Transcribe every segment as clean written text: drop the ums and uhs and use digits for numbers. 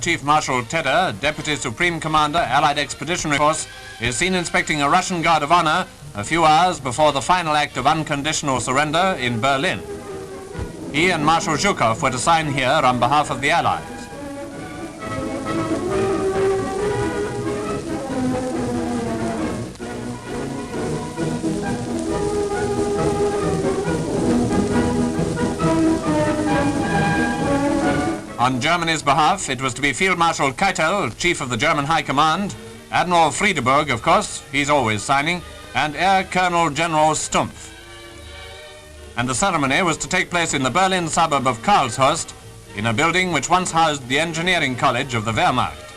Chief Marshal Tedder, Deputy Supreme Commander, Allied Expeditionary Force, is seen inspecting a Russian Guard of Honor a few hours before the final act of unconditional surrender in Berlin. He and Marshal Zhukov were to sign here on behalf of the Allies. On Germany's behalf, it was to be Field Marshal Keitel, Chief of the German High Command, Admiral Friedeburg, of course, he's always signing, and Air Colonel General Stumpf. And the ceremony was to take place in the Berlin suburb of Karlshorst, in a building which once housed the Engineering College of the Wehrmacht.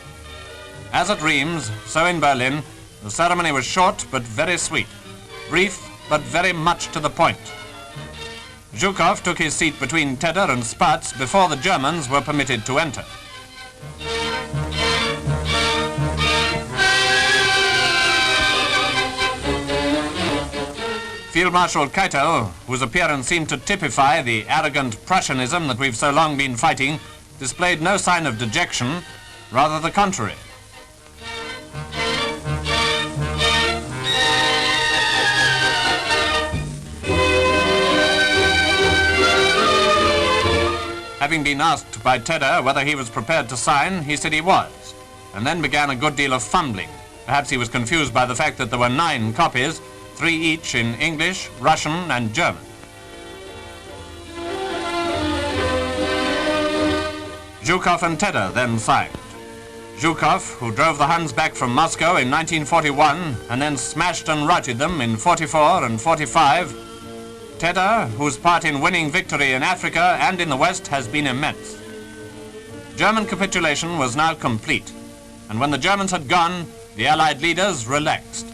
As at Reims, so in Berlin, the ceremony was short but very sweet, brief but very much to the point. Zhukov took his seat between Tedder and Spatz before the Germans were permitted to enter. Field Marshal Keitel, whose appearance seemed to typify the arrogant Prussianism that we've so long been fighting, displayed no sign of dejection, rather the contrary. Having been asked by Tedder whether he was prepared to sign, he said he was, and then began a good deal of fumbling. Perhaps he was confused by the fact that there were 9 copies, 3 each in English, Russian, and German. Zhukov and Tedder then signed. Zhukov, who drove the Huns back from Moscow in 1941 and then smashed and routed them in 44 and 45, Tedder, whose part in winning victory in Africa and in the West has been immense. German capitulation was now complete, and when the Germans had gone, the Allied leaders relaxed.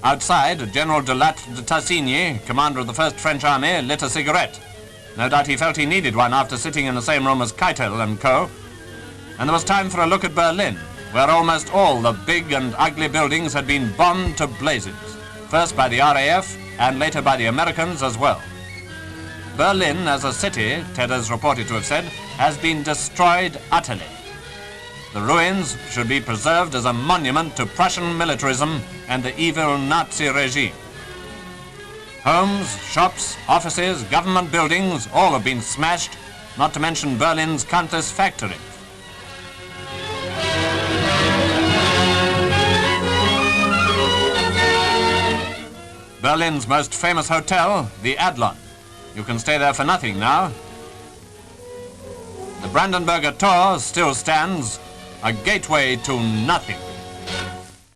Outside, General de Lattre de Tassigny, commander of the 1st French Army, lit a cigarette. No doubt he felt he needed one after sitting in the same room as Keitel and co. And there was time for a look at Berlin, where almost all the big and ugly buildings had been bombed to blazes, first by the RAF and later by the Americans as well. Berlin as a city, Tedder's reported to have said, has been destroyed utterly. The ruins should be preserved as a monument to Prussian militarism and the evil Nazi regime. Homes, shops, offices, government buildings, all have been smashed, not to mention Berlin's countless factories. Berlin's most famous hotel, the Adlon. You can stay there for nothing now. The Brandenburger Tor still stands, a gateway to nothing.